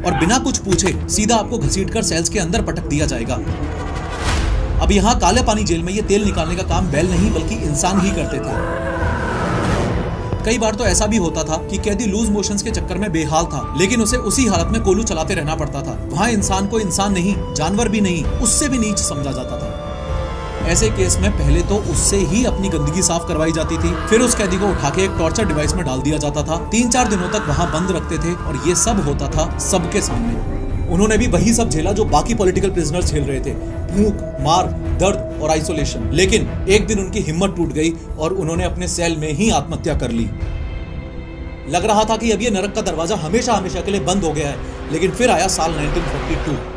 और बिना कुछ पूछे सीधा आपको घसीटकर सेल्स के अंदर पटक दिया जाएगा। अब यहाँ काले पानी जेल में ये तेल निकालने का काम बैल नहीं बल्कि इंसान ही करते थे। कई बार तो ऐसा भी होता था कि कैदी लूज मोशंस के चक्कर में बेहाल था, लेकिन उसे उसी हालत में कोलू चलाते रहना पड़ता था। वहाँ इंसान को इंसान नहीं, जानवर भी नहीं, उससे भी नीच समझा जाता था। ऐसे केस में पहले तो उससे ही अपनी गंदगी साफ करवाई जाती थी, फिर उस कैदी को उठा के एक टॉर्चर डिवाइस में डाल दिया जाता था। 3-4 दिनों तक वहाँ बंद रखते थे और ये सब होता था सबके सामने। उन्होंने भी वही सब झेला जो बाकी पॉलिटिकल प्रिजनर्स झेल रहे थे, भूख, मार, दर्द और आइसोलेशन। लेकिन एक दिन उनकी हिम्मत टूट गई और उन्होंने अपने सेल में ही आत्महत्या कर ली। लग रहा था कि अब ये नरक का दरवाजा हमेशा हमेशा के लिए बंद हो गया है, लेकिन फिर आया साल 1942।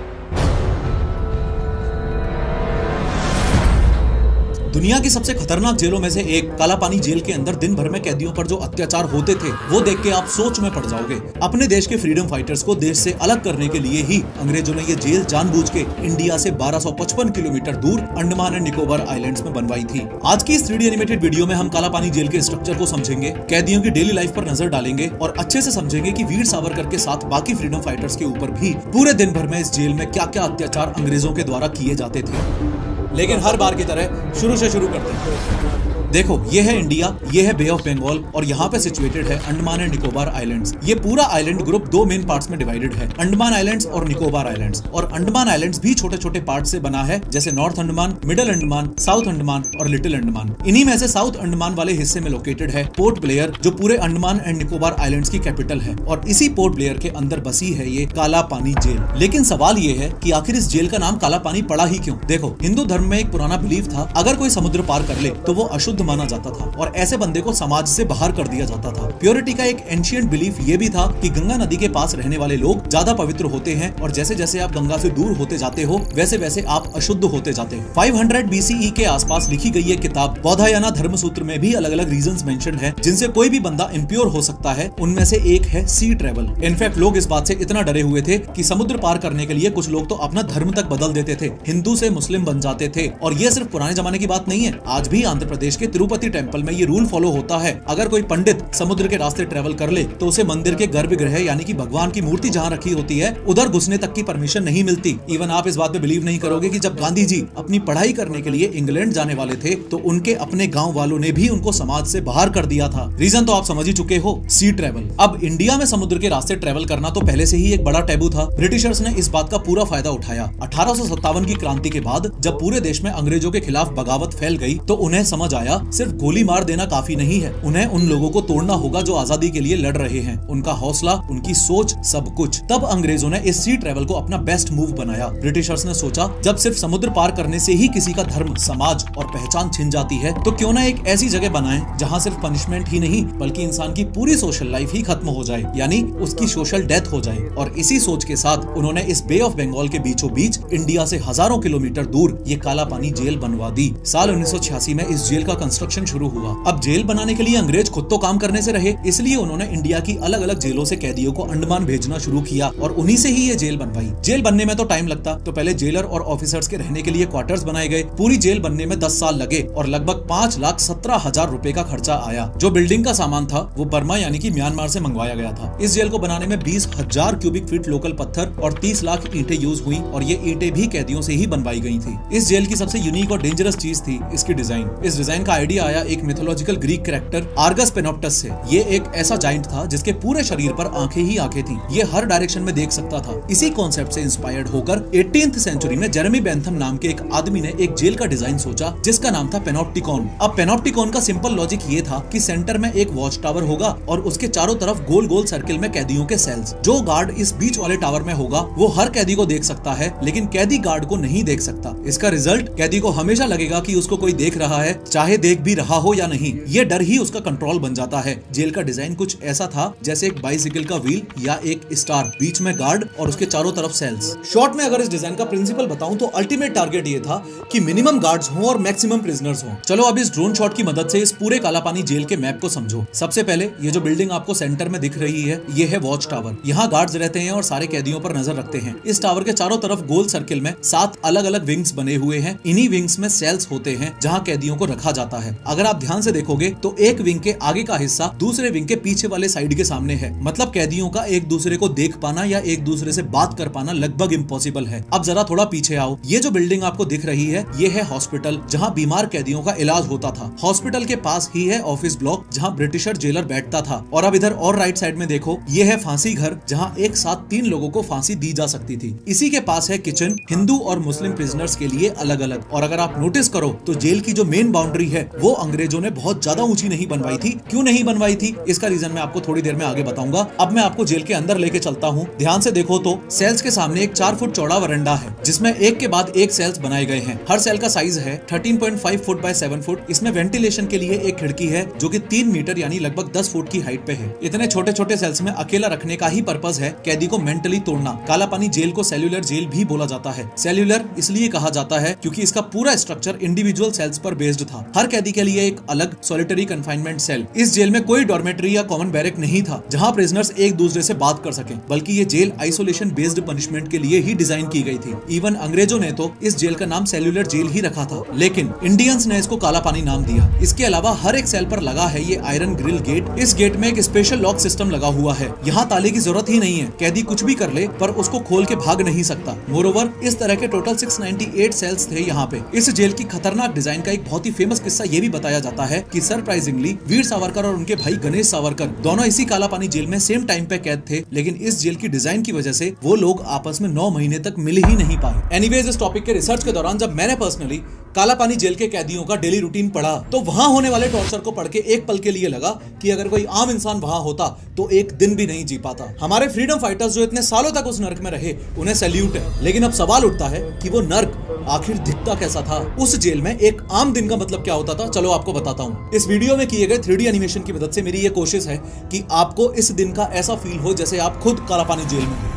दुनिया की सबसे खतरनाक जेलों में से एक काला पानी जेल के अंदर दिन भर में कैदियों पर जो अत्याचार होते थे वो देख के आप सोच में पड़ जाओगे। अपने देश के फ्रीडम फाइटर्स को देश से अलग करने के लिए ही अंग्रेजों ने ये जेल जानबूझ के इंडिया से 1255 किलोमीटर दूर अंडमान एंड निकोबार आइलैंड्स में बनवाई थी। आज की इस 3D एनिमेटेड वीडियो में हम काला पानी जेल के स्ट्रक्चर को समझेंगे, कैदियों की डेली लाइफ पर नजर डालेंगे और अच्छे से समझेंगे कि वीर सावरकर के साथ बाकी फ्रीडम फाइटर्स के ऊपर भी पूरे दिन भर में इस जेल में क्या क्या अत्याचार अंग्रेजों के द्वारा किए जाते थे। लेकिन हर बार की तरह शुरू से शुरू करते हैं। देखो, ये है इंडिया, ये है बे ऑफ बंगाल और यहाँ पे सिचुएटेड है अंडमान एंड निकोबार आइलैंड्स। ये पूरा आइलैंड ग्रुप 2 मेन पार्ट्स में डिवाइडेड है, अंडमान आइलैंड्स और निकोबार आइलैंड्स। और अंडमान आइलैंड्स भी छोटे छोटे पार्ट से बना है, जैसे north Andaman, middle Andaman, south Andaman और लिटिल अंडमान। इन्हीं में से साउथ अंडमान वाले हिस्से में लोकेटेड है पोर्ट ब्लेयर, जो पूरे अंडमान एंड निकोबार आइलैंड्स की कैपिटल है। और इसी पोर्ट ब्लेयर के अंदर बसी है ये काला पानी जेल। लेकिन सवाल ये है कि आखिर इस जेल का नाम काला पानी पड़ा ही क्यों? देखो, हिंदू धर्म में एक पुराना बिलीफ था, अगर कोई समुद्र पार कर ले तो वो अशुद्ध माना जाता था और ऐसे बंदे को समाज से बाहर कर दिया जाता था। प्योरिटी का एक एंशिएंट बिलीफ ये भी था कि गंगा नदी के पास रहने वाले लोग ज्यादा पवित्र होते हैं और जैसे जैसे आप गंगा से दूर होते जाते हो वैसे वैसे आप अशुद्ध होते जाते हो। 500 BCE के आसपास लिखी गई ये किताब बौधायना धर्म सूत्र में भी अलग अलग रीजंस मेंशन है जिनसे कोई भी बंदा इम्प्योर हो सकता है। उनमें से एक है सी ट्रेवल। इनफैक्ट लोग इस बात से इतना डरे हुए थे कि समुद्र पार करने के लिए कुछ लोग तो अपना धर्म तक बदल देते थे, हिंदू से मुस्लिम बन जाते थे। और ये सिर्फ पुराने जमाने की बात नहीं है, आज भी आंध्र प्रदेश के तिरुपति टेम्पल में ये रूल फॉलो होता है। अगर कोई पंडित समुद्र के रास्ते ट्रेवल कर ले तो उसे मंदिर के गर्भगृह यानी कि भगवान की मूर्ति जहाँ रखी होती है उधर घुसने तक की परमिशन नहीं मिलती। इवन आप इस बात पे बिलीव नहीं करोगे कि जब गांधी जी अपनी पढ़ाई करने के लिए इंग्लैंड जाने वाले थे तो उनके अपने गांव वालों ने भी उनको समाज से बाहर कर दिया था। रीजन तो आप समझ ही चुके हो, सी ट्रेवल। अब इंडिया में समुद्र के रास्ते ट्रेवल करना तो पहले से ही एक बड़ा टैबू था। ब्रिटिशर्स ने इस बात का पूरा फायदा उठाया। 1857 की क्रांति के बाद जब पूरे देश में अंग्रेजों के खिलाफ बगावत फैल गई तो उन्हें समझ आया सिर्फ गोली मार देना काफी नहीं है, उन्हें उन लोगों को तोड़ना होगा जो आजादी के लिए लड़ रहे हैं। उनका हौसला, उनकी सोच, सब कुछ। तब अंग्रेजों ने इस सी ट्रेवल को अपना बेस्ट मूव बनाया। ब्रिटिशर्स ने सोचा जब सिर्फ समुद्र पार करने से ही किसी का धर्म, समाज और पहचान छिन जाती है तो क्यों ना एक ऐसी जगह बनाएं जहां सिर्फ पनिशमेंट ही नहीं बल्कि इंसान की पूरी सोशल लाइफ ही खत्म हो जाए, यानी उसकी सोशल डेथ हो जाए। और इसी सोच के साथ उन्होंने इस बे ऑफ बंगाल के बीचों बीच इंडिया से हजारों किलोमीटर दूर ये काला पानी जेल बनवा दी। साल 1986 में इस जेल का कंस्ट्रक्शन शुरू हुआ। अब जेल बनाने के लिए अंग्रेज खुद तो काम करने से रहे, इसलिए उन्होंने इंडिया की अलग अलग जेलों से कैदियों को अंडमान भेजना शुरू किया और उन्हीं से ही ये जेल बनवाई। जेल बनने में तो टाइम लगता, तो पहले जेलर और ऑफिसर्स के रहने के लिए क्वार्टर्स बनाए गए। पूरी जेल बनने में 10 साल लगे और लगभग 5,17,000 रुपए का खर्चा आया। जो बिल्डिंग का सामान था वो बर्मा यानी कि म्यांमार से मंगवाया गया था। इस जेल को बनाने में 20,000 क्यूबिक फीट लोकल पत्थर और 30 लाख ईंटें यूज हुई और ये ईंटें भी कैदियों से ही बनवाई गई थी। इस जेल की सबसे यूनिक और डेंजरस चीज थी इसकी डिजाइन। इस डिजाइन का आइडिया आया एक मिथोलॉजिकल ग्रीक कैरेक्टर आर्गस पेनोप्टस से। ये एक ऐसा जाइंट था जिसके पूरे शरीर पर आंखें ही आंखें थी। ये हर डायरेक्शन में देख सकता था। इसी कॉन्सेप्ट से इंस्पायर्ड होकर 18th सेंचुरी में जेरेमी बेंथम नाम के एक आदमी ने एक जेल का डिजाइन सोचा जिसका नाम था पेनोप्टिकॉन। अब पेनोप्टिकॉन का सिंपल लॉजिक ये था कि सेंटर में एक वॉच टावर होगा और उसके चारों तरफ गोल गोल सर्किल में कैदियों के सेल्स। जो गार्ड इस बीच वाले टावर में होगा वो हर कैदी को देख सकता है, लेकिन कैदी गार्ड को नहीं देख सकता। इसका रिजल्ट कैदी को हमेशा लगेगा कि उसको कोई देख रहा है, चाहे देख भी रहा हो या नहीं। ये डर ही उसका कंट्रोल बन जाता है। जेल का डिजाइन कुछ ऐसा था जैसे एक बाइसिकल का व्हील या एक स्टार, बीच में गार्ड और उसके चारों तरफ सेल्स। शॉर्ट में अगर इस डिजाइन का प्रिंसिपल बताऊं तो अल्टीमेट टारगेट ये था कि मिनिमम गार्ड्स हों और मैक्सिमम प्रिजनर्स हों। चलो अब इस ड्रोन शॉट की मदद से इस पूरे काला पानी जेल के मैप को समझो। सबसे पहले ये जो बिल्डिंग आपको सेंटर में दिख रही है ये है वॉच टावर। यहाँ गार्ड्स रहते हैं और सारे कैदियों पर नजर रखते हैं। इस टावर के चारों तरफ गोल सर्किल में 7 अलग अलग विंग्स बने हुए हैं। इन्हीं विंग्स में सेल्स होते हैं जहाँ कैदियों को रखा जाता जाता है। अगर आप ध्यान से देखोगे तो एक विंग के आगे का हिस्सा दूसरे विंग के पीछे वाले साइड के सामने है, मतलब कैदियों का एक दूसरे को देख पाना या एक दूसरे से बात कर पाना लगभग इम्पॉसिबल है। अब जरा थोड़ा पीछे आओ, ये जो बिल्डिंग आपको दिख रही है ये है हॉस्पिटल जहाँ बीमार कैदियों का इलाज होता था। हॉस्पिटल के पास ही है ऑफिस ब्लॉक जहाँ ब्रिटिशर जेलर बैठता था। और अब इधर और राइट साइड में देखो, ये है फांसी घर जहाँ एक साथ 3 लोगों को फांसी दी जा सकती थी। इसी के पास है किचन, हिंदू और मुस्लिम प्रिजनर्स के लिए अलग अलग। और अगर आप नोटिस करो तो जेल की जो मेन बाउंड्री है वो अंग्रेजों ने बहुत ज्यादा ऊंची नहीं बनवाई थी। क्यों नहीं बनवाई थी इसका रीजन मैं आपको थोड़ी देर में आगे बताऊंगा। अब मैं आपको जेल के अंदर लेके चलता हूँ। ध्यान से देखो तो सेल्स के सामने एक 4 फुट चौड़ा वरांडा है जिसमें एक के बाद एक सेल्स बनाए गए हैं। हर सेल का साइज है 13.5 फुट बाय 7 फुट। इसमें वेंटिलेशन के लिए एक खिड़की है जो कि 3 मीटर यानी लगभग 10 फुट की हाइट पे है। इतने छोटे छोटे सेल्स में अकेला रखने का ही पर्पस है कैदी को मेंटली तोड़ना। कालापानी जेल को सेल्यूलर जेल भी बोला जाता है। सेल्यूलर इसलिए कहा जाता है क्योंकि इसका पूरा स्ट्रक्चर इंडिविजुअल सेल्स पर बेस्ड था। हर कैदी के लिए एक अलग सॉलिटरी कंफाइनमेंट सेल। इस जेल में कोई डॉर्मेटरी या कॉमन बैरक नहीं था जहां प्रिजनर्स एक दूसरे से बात कर सकें, बल्कि ये जेल आइसोलेशन बेस्ड पनिशमेंट के लिए ही डिजाइन की गई थी। इवन अंग्रेजों ने तो इस जेल का नाम सेल्यूलर जेल ही रखा था, लेकिन इंडियंस ने इसको कालापानी नाम दिया। इसके अलावा हर एक सेल पर लगा है ये आयरन ग्रिल गेट। इस गेट में एक स्पेशल लॉक सिस्टम लगा हुआ है। यहाँ ताले की जरूरत ही नहीं है, कैदी कुछ भी कर ले पर उसको खोल के भाग नहीं सकता। मोरोवर इस तरह के टोटल 698 सेल्स थे यहाँ पे। इस जेल की खतरनाक डिजाइन का एक बहुत ही फेमस किस्सा ये भी बताया जाता है कि सरप्राइजिंगली वीर सावरकर और उनके भाई गणेश सावरकर दोनों इसी कालापानी जेल में सेम टाइम पे कैद थे, लेकिन इस जेल की डिजाइन की वजह से वो लोग आपस में 9 महीने तक मिल ही नहीं पाए। एनीवेज, इस टॉपिक के रिसर्च के दौरान जब मैंने पर्सनली कालापानी जेल के कैदियों का डेली रूटीन पढ़ा तो वहां होने वाले टॉर्चर को पढ़ के एक पल के लिए लगा कि अगर कोई आम इंसान वहां होता तो एक दिन भी नहीं जी पाता। हमारे फ्रीडम फाइटर्स जो इतने सालों तक उस नर्क में रहे उन्हें सैल्यूट है, लेकिन अब सवाल उठता है कि वो नर्क आखिर दिखता कैसा था। उस जेल में एक आम दिन का मतलब क्या होता था, चलो आपको बताता हूँ। इस वीडियो में किए गए 3D एनिमेशन की मदद से मेरी ये कोशिश है कि आपको इस दिन का ऐसा फील हो जैसे आप खुद कालापानी जेल में हो।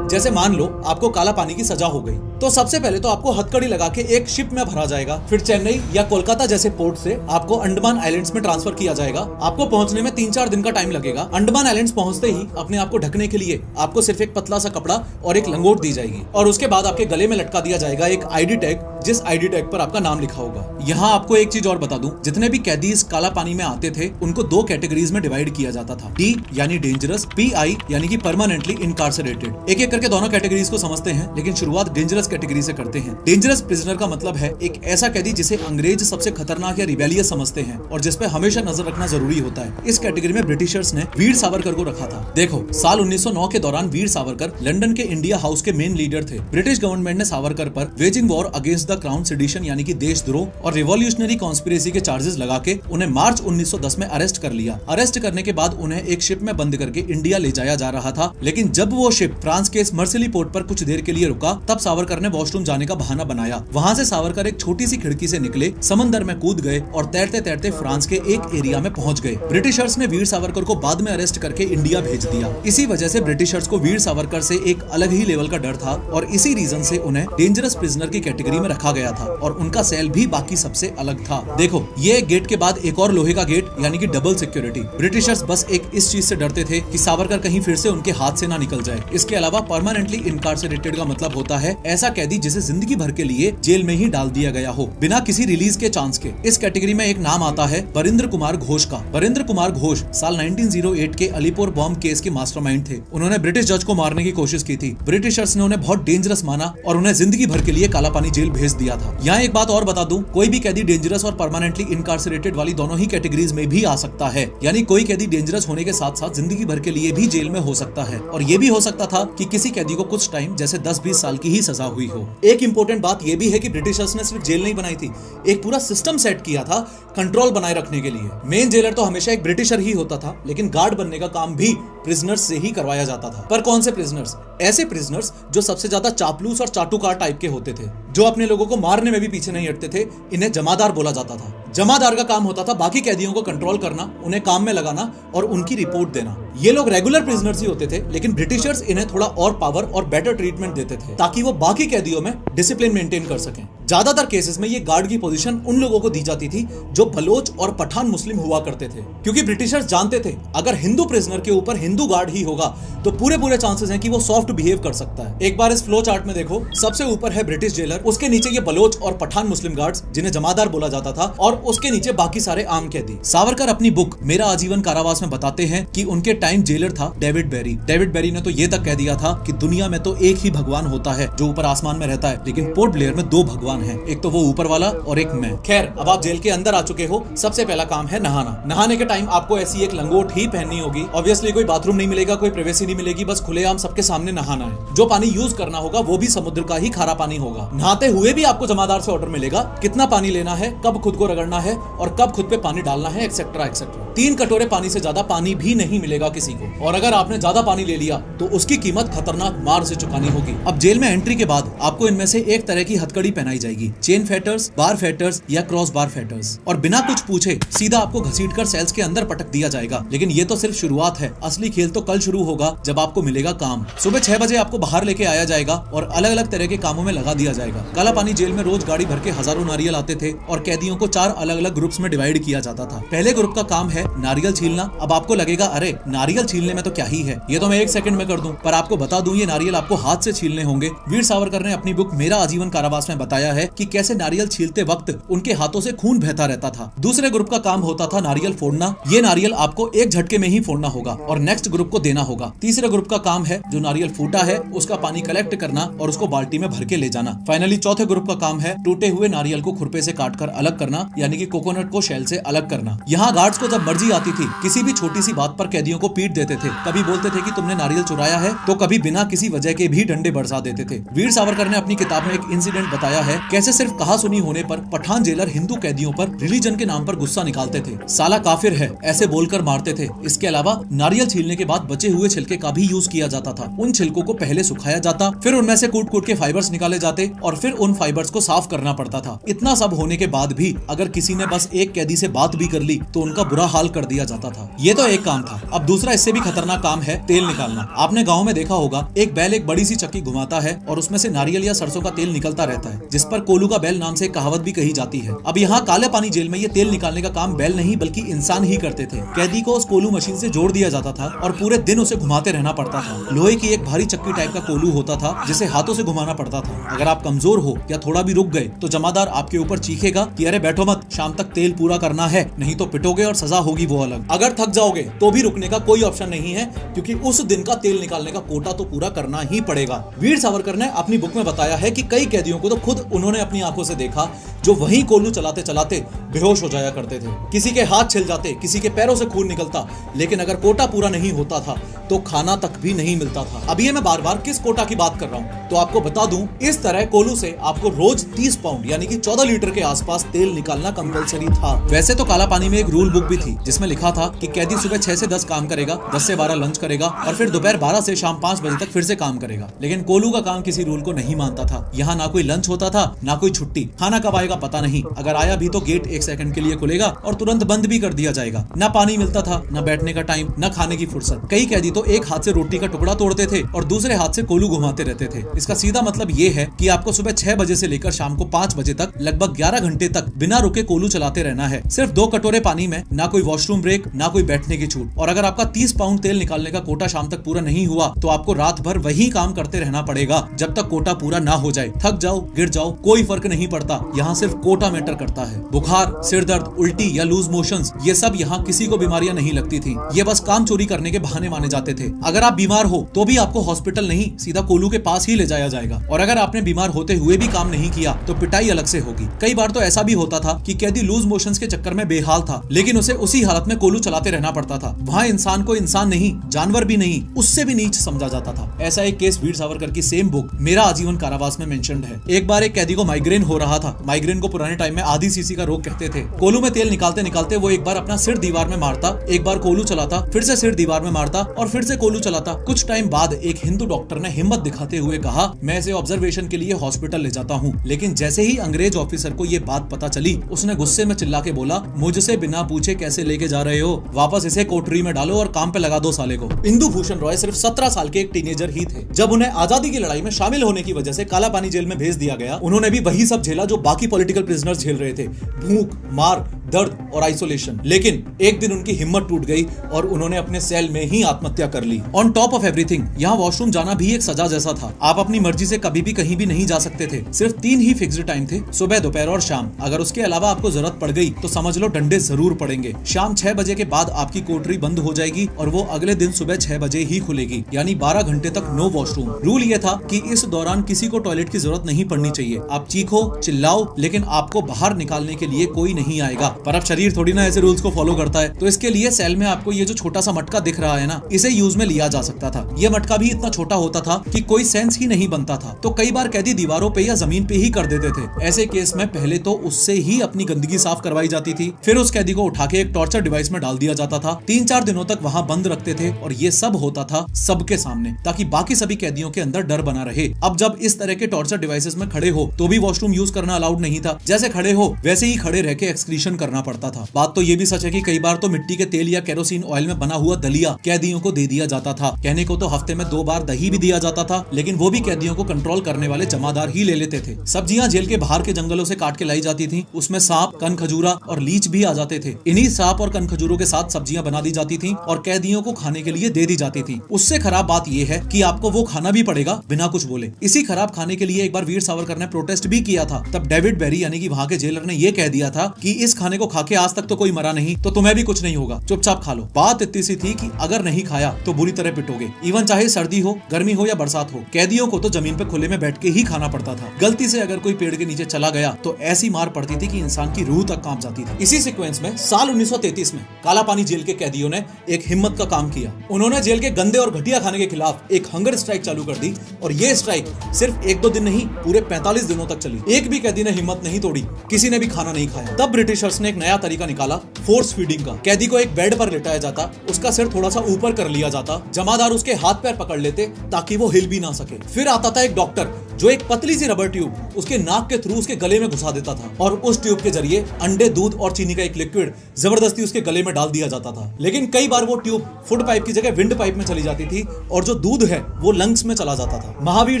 जैसे मान लो आपको काला पानी की सजा हो गई तो सबसे पहले तो आपको हथकड़ी लगा के एक शिप में भरा जाएगा, फिर चेन्नई या कोलकाता जैसे पोर्ट से आपको अंडमान आइलैंड्स में ट्रांसफर किया जाएगा। आपको पहुंचने में 3-4 दिन का टाइम लगेगा। अंडमान आइलैंड्स पहुंचते ही अपने आप को ढकने के लिए आपको सिर्फ एक पतला सा कपड़ा और एक लंगोट दी जाएगी और उसके बाद आपके गले में लटका दिया जाएगा एक ID टैग, जिस ID टैग पर आपका नाम लिखा होगा। यहाँ आपको एक चीज और बता दूं, जितने भी कैदी इस काला पानी में आते थे उनको 2 कैटेगरीज में डिवाइड किया जाता था। D यानी डेंजरस, PI यानी कि परमानेंटली इनकार्सरेटेड। एक एक करके दोनों कैटेगरीज को समझते हैं, लेकिन शुरुआत डेंजरस कैटेगरी से करते हैं। डेंजरस प्रिजनर का मतलब है एक ऐसा कैदी जिसे अंग्रेज सबसे खतरनाक या रिबेलियस समझते हैं और जिस पे हमेशा नजर रखना जरूरी होता है। इस कैटेगरी में ब्रिटिशर्स ने वीर सावरकर को रखा था। देखो, साल 1909 के दौरान वीर सावरकर लंदन के इंडिया हाउस के मेन लीडर थे। ब्रिटिश गवर्नमेंट ने सावरकर पर waging war against the crown sedition यानी कि देशद्रोह और रिवॉल्यूशनरी कॉन्स्पिरेसी के चार्जेस लगा के उन्हें मार्च 1910 में अरेस्ट कर लिया। अरेस्ट करने के बाद उन्हें एक शिप में बंद करके इंडिया ले जाया जा रहा था, लेकिन जब वो शिप फ्रांस के मर्सिली पोर्ट पर कुछ देर के लिए रुका तब सावरकर ने वॉशरूम जाने का बहाना बनाया। वहां से सावरकर एक छोटी सी खिड़की से निकले, समंदर में कूद गए और तैरते तैरते फ्रांस के एक एरिया में पहुंच गए। ब्रिटिशर्स ने वीर सावरकर को बाद में अरेस्ट करके इंडिया भेज दिया। इसी वजह से ब्रिटिशर्स को वीर सावरकर से एक अलग ही लेवल का डर था और इसी रीजन से उन्हें डेंजरस प्रिजनर की कैटेगरी में रखा गया था और उनका सेल भी बाकी सबसे अलग था। देखो, ये गेट के बाद एक और लोहे का गेट यानी कि डबल सिक्योरिटी। ब्रिटिशर्स बस एक इस चीज से डरते थे कि सावरकर कहीं फिर से उनके हाथ से ना निकल जाए। इसके अलावा परमानेंटली इनकार्सरेटेड का मतलब होता है ऐसा कैदी जिसे जिंदगी भर के लिए जेल में ही डाल दिया गया हो बिना किसी रिलीज के चांस के। इस कैटेगरी में एक नाम आता है बरिंद्र कुमार घोष का। बरिंद्र कुमार घोष साल 1908 के अलीपुर बॉम्ब केस के मास्टरमाइंड थे। उन्होंने ब्रिटिश जज को मारने की कोशिश की थी। ब्रिटिशर्स ने उन्हें बहुत डेंजरस माना और उन्हें जिंदगी भर के लिए कालापानी जेल भेज दिया था। यहाँ एक बात और बता दूं, कोई भी कैदी डेंजरस और परमानेंटली इनकार्सरेटेड वाली दोनों ही कैटेगरीज में भी आ सकता है। यानी कोई कैदी डेंजरस होने के साथ साथ जिंदगी भर के लिए भी जेल में हो सकता है और ये भी हो सकता था कि किसी कैदी को कुछ टाइम जैसे 10-20 साल की ही सजा हुई हो। एक इंपॉर्टेंट बात यह भी है कि ब्रिटिशर्स ने सिर्फ जेल नहीं बनाई थी, एक पूरा सिस्टम सेट किया था कंट्रोल बनाए रखने के लिए। मेन जेलर तो हमेशा एक ब्रिटिशर ही होता था, लेकिन गार्ड बनने का काम भी प्रिजनर्स से ही करवाया जाता था। पर कौन से प्रिजनर्स? ऐसे प्रिजनर्स जो सबसे ज्यादा चापलूस और चाटुकार टाइप के होते थे, जो अपने लोगों को मारने में भी पीछे नहीं हटते थे। इन्हें जमादार बोला जाता था। जमादार का काम होता था बाकी कैदियों को कंट्रोल करना, उन्हें काम में लगाना और उनकी रिपोर्ट देना। ये लोग रेगुलर प्रिजनर्स ही होते थे, लेकिन ब्रिटिशर्स इन्हें थोड़ा और पावर और बेटर ट्रीटमेंट देते थे ताकि वो बाकी कैदियों में डिसिप्लिन मेंटेन कर सकें। ज्यादातर केसेस में ये गार्ड की पोजीशन उन लोगों को दी जाती थी जो बलोच और पठान मुस्लिम हुआ करते थे, क्योंकि ब्रिटिशर्स जानते थे अगर हिंदू प्रिजनर के ऊपर हिंदू गार्ड ही होगा तो पूरे चांसेस हैं कि वो सॉफ्ट बिहेव कर सकता है। एक बार इस फ्लो चार्ट में देखो, सबसे ऊपर है ब्रिटिश जेलर, उसके नीचे ये बलोच और पठान मुस्लिम गार्ड्स जिन्हें जमादार बोला जाता था, और उसके नीचे बाकी सारे आम कैदी। सावरकर अपनी बुक मेरा आजीवन कारावास में बताते हैं कि उनके टाइम जेलर था डेविड बेरी। डेविड बेरी ने तो ये तक कह दिया था कि दुनिया में तो एक ही भगवान होता है जो ऊपर आसमान में रहता है, लेकिन पोर्ट ब्लेयर में दो भगवान हैं, एक तो वो ऊपर वाला और एक मैं। खैर, अब आप जेल के अंदर आ चुके हो, सबसे पहला काम है नहाना। नहाने के टाइम आपको ऐसी एक लंगोट ही पहननी होगी। ऑब्वियसली कोई बाथरूम नहीं मिलेगा, कोई प्राइवेसी नहीं मिलेगी, बस खुलेआम सबके सामने नहाना है। जो पानी यूज करना होगा वो भी समुद्र का ही खारा पानी होगा। नहाते हुए भी आपको जमादार से ऑर्डर मिलेगा कितना पानी लेना है, कब खुद को रगड़ना है और कब खुद पे पानी डालना है, एक्सेट्रा एक्सेट्रा। 3 कटोरे पानी से ज्यादा पानी भी नहीं मिलेगा किसी को, और अगर आपने ज्यादा पानी ले लिया तो उसकी कीमत खतरनाक मार से चुकानी होगी। अब जेल में एंट्री के बाद आपको इनमें से एक तरह की हथकड़ी पहनाई जाएगी, चेन फेटर्स, बार फेटर्स या क्रॉस बार फेटर्स, और बिना कुछ पूछे सीधा आपको घसीटकर सेल्स के अंदर पटक दिया जाएगा। लेकिन ये तो सिर्फ शुरुआत है, असली खेल तो कल शुरू होगा जब आपको मिलेगा काम। सुबह 6 बजे आपको बाहर लेके आया जाएगा और अलग अलग तरह के कामों में लगा दिया जाएगा। काला पानी जेल में रोज गाड़ी भर के हजारों नारियल आते थे और कैदियों को 4 अलग अलग ग्रुप्स में डिवाइड किया जाता था। पहले ग्रुप का काम है नारियल छीलना। अब आपको लगेगा अरे नारियल छीलने में तो क्या ही है, ये तो मैं 1 सेकंड में कर दूं, पर आपको बता दूं ये नारियल आपको हाथ से छीलने होंगे। वीर सावरकर ने अपनी बुक मेरा आजीवन कारावास में बताया है कि कैसे नारियल छीलते वक्त उनके हाथों से खून बहता रहता था। दूसरे ग्रुप का काम होता था नारियल फोड़ना। ये नारियल आपको एक झटके में ही फोड़ना होगा और नेक्स्ट ग्रुप को देना होगा। तीसरे ग्रुप का काम है जो नारियल फूटा है उसका पानी कलेक्ट करना और उसको बाल्टी में भर के ले जाना। फाइनली चौथे ग्रुप का काम है टूटे हुए नारियल को खुरपे से काटकर अलग करना, यानी कि कोकोनट को शेल से अलग करना। यहाँ गार्ड्स को जब मर्जी आती थी किसी भी छोटी सी बात पर कैदियों को पीट देते थे। कभी बोलते थे कि तुमने नारियल चुराया है, तो कभी बिना किसी वजह के भी डंडे बरसा देते थे। वीर सावरकर ने अपनी किताब में एक इंसिडेंट बताया है कैसे सिर्फ कहा सुनी होने पर पठान जेलर हिंदू कैदियों पर रिलीजन के नाम पर गुस्सा निकालते थे। साला काफिर है ऐसे बोलकर मारते थे। इसके अलावा नारियल छीलने के बाद बचे हुए छिलके का भी यूज किया जाता था। उन छिलकों को पहले सुखाया जाता, फिर उनमें से कूट कूट के फाइबर्स निकाले जाते और फिर उन फाइबर्स को साफ करना पड़ता था। इतना सब होने के बाद भी अगर किसी ने बस एक कैदी से बात भी कर ली तो उनका बुरा हाल कर दिया जाता था। ये तो एक काम था। अब दूसरा इससे भी खतरनाक काम है तेल निकालना। आपने गाँव में देखा होगा एक बैल एक बड़ी सी चक्की घुमाता है और उसमें से नारियल या सरसों का तेल निकलता रहता है, जिस पर कोलू का बैल नाम से कहावत भी कही जाती है। अब यहाँ काले पानी जेल में ये तेल निकालने का काम बैल नहीं बल्कि इंसान ही करते थे। कैदी को उस कोलू मशीन से जोड़ दिया जाता था और पूरे दिन उसे घुमाते रहना पड़ता था। लोहे की एक भारी चक्की टाइप का कोलू होता था जिसे हाथों से घुमाना पड़ता था। अगर आप कमजोर हो या थोड़ा भी रुक गए तो जमादार आपके ऊपर चीखेगा कि अरे बैठो मत, शाम तक तेल पूरा करना है, नहीं तो पिटोगे और सजा होगी वो अलग। अगर थक जाओगे तो भी रुकने का कोई ऑप्शन नहीं है, क्योंकि उस दिन का तेल निकालने का कोटा तो पूरा करना ही पड़ेगा। वीर सावरकर ने अपनी बुक में बताया है कि कई कैदियों को तो खुद उन्होंने अपनी आंखों से देखा जो वही कोलू चलाते चलाते बेहोश हो जाया करते थे। किसी के हाथ छिल जाते, किसी के पैरों से खून निकलता, लेकिन अगर कोटा पूरा नहीं होता था तो खाना तक भी नहीं मिलता था। अब ये मैं बार बार किस कोटा की बात कर रहा हूँ तो आपको बता दूं, इस तरह कोलू से आपको रोज 30 पाउंड यानी कि 14 लीटर के आसपास तेल निकालना कंपलसरी था। वैसे तो काला पानी में एक रूल बुक भी थी जिसमें लिखा था कि कैदी सुबह 6 से 10 काम करेगा, 10 से 12 लंच करेगा और फिर दोपहर 12 से शाम 5 बजे तक फिर से काम करेगा। लेकिन कोलू का काम किसी रूल को नहीं मानता था। यहाँ ना कोई लंच होता था ना कोई छुट्टी। खाना कब आएगा पता नहीं, अगर आया भी तो गेट 1 सेकंड के लिए खुलेगा और तुरंत बंद भी कर दिया जाएगा। ना पानी मिलता था, ना बैठने का टाइम, ना खाने की फुर्सत। कई कैदी तो एक हाथ से रोटी का टुकड़ा तोड़ते थे और दूसरे हाथ से कोलू घुमाते रहते थे। इसका सीधा मतलब ये है कि आपको सुबह 6 बजे से लेकर शाम को 5 बजे तक लगभग 11 घंटे तक बिना रुके कोलू चलाते रहना है। सिर्फ 2 कटोरे पानी में, ना कोई वॉशरूम ब्रेक, ना कोई बैठने की छूट। और अगर आपका 30 पाउंड तेल निकालने का कोटा शाम तक पूरा नहीं हुआ तो आपको रात भर वही काम करते रहना पड़ेगा जब तक कोटा पूरा ना हो जाए। थक जाओ, गिर जाओ, कोई फर्क नहीं पड़ता। यहाँ सिर्फ कोटा मैटर करता है। बुखार, सिर दर्द, उल्टी या लूज मोशंस, ये सब यहाँ किसी को बीमारियां नहीं लगती थी। ये बस काम चोरी करने के बहाने माने जाते थे। अगर आप बीमार हो तो भी आपको हॉस्पिटल नहीं, सीधा कोलू के पास ही ले जाया जाएगा। और अगर आपने बीमार होते हुए भी काम नहीं किया तो पिटाई अलग से होगी। कई बार तो ऐसा भी होता था कि कैदी लूज मोशंस के चक्कर में बेहाल था, लेकिन उसे उसी हालत में कोलू चलाते रहना पड़ता था। वहाँ इंसान को इंसान नहीं, जानवर भी नहीं, उससे भी नीच समझा जाता था। ऐसा एक केस वीर सावरकर की सेम बुक मेरा आजीवन कारावास में मेंशन्ड है। एक बार एक कैदी को माइग्रेन हो रहा था। माइग्रेन को पुराने टाइम में आधी सीसी का रोग कहते थे। कोलू में तेल निकालते निकालते वो एक बार अपना सिर दीवार में मारता, एक बार कोलू चलाता, फिर से सिर दीवार में मारता और फिर से कोलू चलाता। कुछ टाइम बाद एक हिंदू डॉक्टर ने हिम्मत दिखाते हुए कहा, मैं इसे ऑब्जर्वेशन के लिए हॉस्पिटल ले जाता हूँ। लेकिन जैसे ही अंग्रेज ऑफिसर को ये बात पता चली, उसने गुस्से में चिल्ला के बोला, मुझसे बिना पूछे कैसे लेके जा रहे हो, वापस इसे कोठरी में डालो और काम पे लगा दो साले को। इंदु भूषण रॉय सिर्फ 17 साल के एक टीनेजर ही थे जब उन्हें आजादी की लड़ाई में शामिल होने की वजह से काला पानी जेल में भेज दिया गया। उन्होंने उन्होंने भी वही सब झेला जो बाकी पॉलिटिकल प्रिजनर्स झेल रहे थे, भूख, मार, दर्द और आइसोलेशन। लेकिन एक दिन उनकी हिम्मत टूट गई और उन्होंने अपने सेल में ही आत्महत्या कर ली। ऑन टॉप ऑफ एवरीथिंग, यहाँ वॉशरूम जाना भी एक सजा जैसा था। आप अपनी मर्जी से कभी भी कहीं भी नहीं जा सकते थे। सिर्फ 3 ही फिक्स्ड टाइम थे, सुबह, दोपहर और शाम। अगर उसके अलावा आपको जरूरत पड़ गई तो समझ लो डंडे जरूर पड़ेंगे। शाम 6 बजे के बाद आपकी कोठरी बंद हो जाएगी और वो अगले दिन सुबह 6 बजे ही खुलेगी, यानी 12 घंटे तक नो वॉशरूम। रूल ये था कि इस दौरान किसी को टॉयलेट की जरूरत नहीं पड़नी चाहिए। आप चीखो, चिल्लाओ, लेकिन आपको बाहर निकालने के लिए कोई नहीं आएगा। पर अब शरीर थोड़ी ना ऐसे रूल्स को फॉलो करता है, तो इसके लिए सेल में आपको ये जो छोटा सा मटका दिख रहा है ना, इसे यूज में लिया जा सकता था। ये मटका भी इतना छोटा होता था कि कोई सेंस ही नहीं बनता था, तो कई बार कैदी दीवारों पे या जमीन पे ही कर देते थे। ऐसे केस में पहले तो उससे ही अपनी गंदगी साफ करवाई जाती थी, फिर उस कैदी को उठा के एक टॉर्चर डिवाइस में डाल दिया जाता था। 3-4 दिनों तक वहाँ बंद रखते थे और ये सब होता था सबके सामने, ताकि बाकी सभी कैदियों के अंदर डर बना रहे। अब जब इस तरह के टॉर्चर डिवाइसेस में खड़े हो तो भी वॉशरूम यूज करना अलाउड नहीं था। जैसे खड़े हो वैसे ही खड़े रह के एक्सक्रीशन करना पड़ता था। बात तो ये भी सच है कि कई बार तो मिट्टी के तेल या केरोसिन ऑयल में बना हुआ दलिया कैदियों को दे दिया जाता था। कहने को तो हफ्ते में 2 बार दही भी दिया जाता था, लेकिन वो भी कैदियों को कंट्रोल करने वाले जमादार ही ले लेते थे। सब्जियां जेल के बाहर के जंगलों से काट के लाई जाती थी, उसमें सांप, कन खजूरा और लीच भी आ जाते थे। इन्हीं सांप और कन खजूरों के साथ सब्जियां बना दी जाती थी और कैदियों को खाने के लिए दे दी जाती थी। उससे खराब बात यह है कि आपको वो खाना भी पड़ेगा बिना कुछ बोले। इसी खराब खाने के लिए एक बार वीर सावरकर ने प्रोटेस्ट भी किया था। तब डेविड बेरी यानी कि वहां के जेलर ने यह कह दिया था कि इस खाने को खा के आज तक तो कोई मरा नहीं, तो तुम्हें भी कुछ नहीं होगा, चुपचाप खा लो। बात इतनी सी थी कि अगर नहीं खाया तो बुरी तरह पिटोगे। इवन चाहे सर्दी हो, गर्मी हो या बरसात हो, कैदियों को तो जमीन पे खुले में बैठ के ही खाना पड़ता था। गलती से अगर कोई पेड़ के नीचे चला गया तो ऐसी मार पड़ती थी कि इंसान की रूह तक कांप जाती थी। इसी सीक्वेंस में साल 1933 में कालापानी जेल के कैदियों ने एक हिम्मत का काम किया। उन्होंने जेल के गंदे और घटिया खाने के खिलाफ एक हंगर स्ट्राइक चालू कर दी और ये स्ट्राइक सिर्फ 1-2 दिन नहीं, पूरे 45 दिनों तक चली। एक भी कैदी ने हिम्मत नहीं तोड़ी, किसी ने भी खाना नहीं खाया। तब ब्रिटिशर्स ने एक नया तरीका निकाला, फोर्स फीडिंग का। कैदी को एक बेड पर लिटाया जाता, उसका सिर थोड़ा सा ऊपर कर लिया जाता, जमादार उसके हाथ पैर पकड़ लेते ताकि वो हिल भी ना सके। फिर आता था एक डॉक्टर जो एक पतली सी रबर ट्यूब उसके नाक के थ्रू उसके गले में घुसा देता था और उस ट्यूब के जरिए अंडे, दूध और चीनी का एक लिक्विड जबरदस्ती उसके गले में डाल दिया जाता था। लेकिन कई बार वो ट्यूब फुट पाइप की जगह विंड पाइप में चली जाती थी और जो दूध है वो लंग्स में चला जाता था। महावीर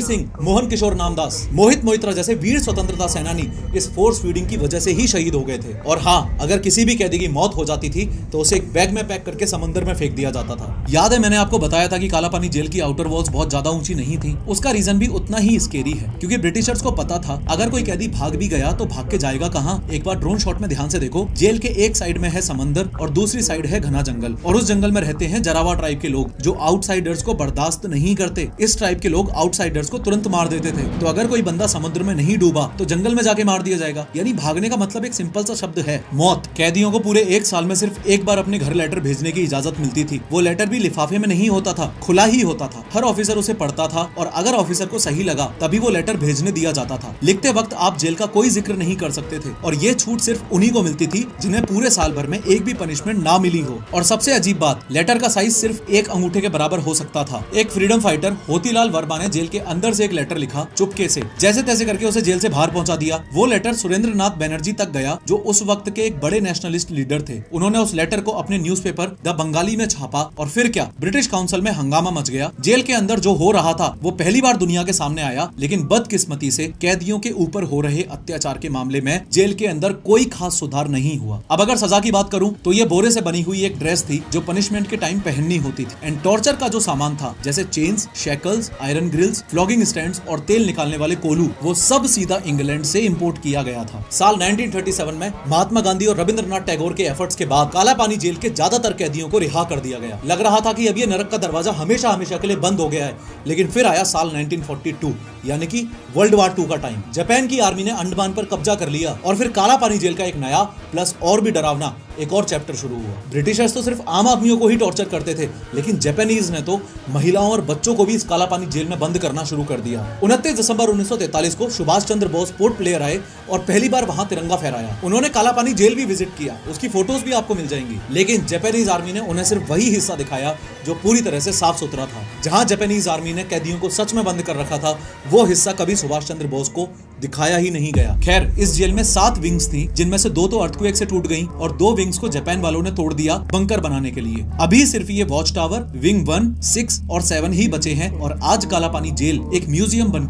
सिंह, मोहन किशोर नामदास, मोहित मोइत्रा जैसे वीर स्वतंत्रता सेनानी इस फोर्स फीडिंग की वजह से ही शहीद हो गए थे। और हाँ, अगर किसी भी कैदी की मौत हो जाती थी तो उसे एक बैग में पैक करके समंदर में फेंक दिया जाता था। याद है मैंने आपको बताया था कि कालापानी जेल की आउटर वॉल्स बहुत ज्यादा ऊंची नहीं थी। उसका रीजन भी उतना ही स्केरी है, क्योंकि ब्रिटिशर्स को पता था अगर कोई कैदी भाग भी गया तो भाग के जाएगा कहां। एक बार ड्रोन शॉट में ध्यान से देखो, जेल के एक साइड में है समंदर और दूसरी साइड है घना जंगल, और उस जंगल में रहते हैं जरावा ट्राइब के लोग जो आउटसाइडर्स को बर्दाश्त नहीं करते। इस ट्राइब के लोग आउटसाइडर्स को तुरंत मार देते थे, तो अगर कोई बंदा समुद्र में नहीं डूबा तो जंगल में जाके मार दिया जाएगा। यानी भागने का मतलब एक सिंपल सा शब्द है, मौत। कैदियों को पूरे 1 साल में सिर्फ एक बार अपने घर लेटर भेजने की इजाजत मिलती थी। वो लेटर भी लिफाफे में नहीं होता था, खुला ही होता था। हर ऑफिसर उसे पढ़ता था और अगर ऑफिसर को सही लगा तभी वो लेटर भेजने दिया जाता था। लिखते वक्त आप जेल का कोई जिक्र नहीं कर सकते थे और ये छूट सिर्फ उन्हीं को मिलती थी जिन्हें पूरे साल भर में एक भी पनिशमेंट ना मिली हो। और सबसे अजीब बात, लेटर का साइज सिर्फ 1 अंगूठे के बराबर हो सकता था। एक फ्रीडम फाइटर होतीलाल वर्मा ने जेल के अंदर से एक लेटर लिखा, चुपके से, जैसे तैसे करके उसे जेल से बाहर पहुंचा दिया। वो लेटर सुरेंद्रनाथ बनर्जी तक गया जो उस वक्त के एक बड़े नेशनलिस्ट लीडर थे। उन्होंने उस लेटर को अपने न्यूज़पेपर द बंगाली में छापा और फिर क्या, ब्रिटिश काउंसिल में हंगामा मच गया। जेल के अंदर जो हो रहा था वो पहली बार दुनिया के सामने आया, लेकिन बदकिस्मती से कैदियों के ऊपर हो रहे अत्याचार के मामले में जेल के अंदर कोई खास सुधार नहीं हुआ। अब अगर सजा की बात करूं तो ये बोरे से बनी हुई एक ड्रेस थी जो पनिशमेंट के टाइम पहननी होती थी। एंड टॉर्चर का जो सामान था जैसे chains, shackles, iron grills, flogging stands और तेल निकालने वाले कोलू, वो सब सीधा इंग्लैंड से इंपोर्ट किया गया था। साल 1937 में महात्मा गांधी और रविंद्रनाथ टैगोर के एफर्ट्स के बाद कालापानी जेल के ज्यादातर कैदियों को रिहा कर दिया गया। लग रहा था कि अब ये नरक का दरवाजा हमेशा हमेशा के लिए बंद हो गया है, लेकिन फिर आया साल 1942 यानी कि वर्ल्ड वार 2 का टाइम। जापान की आर्मी ने अंडमान पर कब्जा कर लिया और फिर कालापानी जेल का एक नया प्लस और भी डरावना एक और चैप्टर शुरू हुआ। ब्रिटिशर्स तो सिर्फ आम आदमियों को ही टॉर्चर करते थे, लेकिन जापानीज ने तो महिलाओं और बच्चों को भी इस कालापानी जेल में बंद करना शुरू कर दिया। 29 दिसंबर 1943 को सुभाष चंद्र बोस पोर्ट प्लेयर आए और पहली बार वहां तिरंगा फहराया। उन्होंने कालापानी जेल भी विजिट किया, उसकी फोटोज भी आपको मिल जाएंगी। लेकिन जापानीज आर्मी ने उन्हें सिर्फ वही हिस्सा दिखाया जो पूरी तरह से साफ सुथरा था। जहां जापानीज आर्मी ने कैदियों को सच में बंद कर रखा था, वो हिस्सा कभी सुभाष चंद्र बोस को दिखाया ही नहीं गया। खैर, इस जेल में 7 विंग्स थी, जिनमें से 2 तो अर्थक्वेक से टूट गईं और 2 विंग्स को जापान वालों ने तोड़ दिया बंकर बनाने के लिए। अभी सिर्फ ये वॉच टावर, विंग 1, 6 और 7 ही बचे हैं और आज कालापानी जेल एक म्यूजियम बन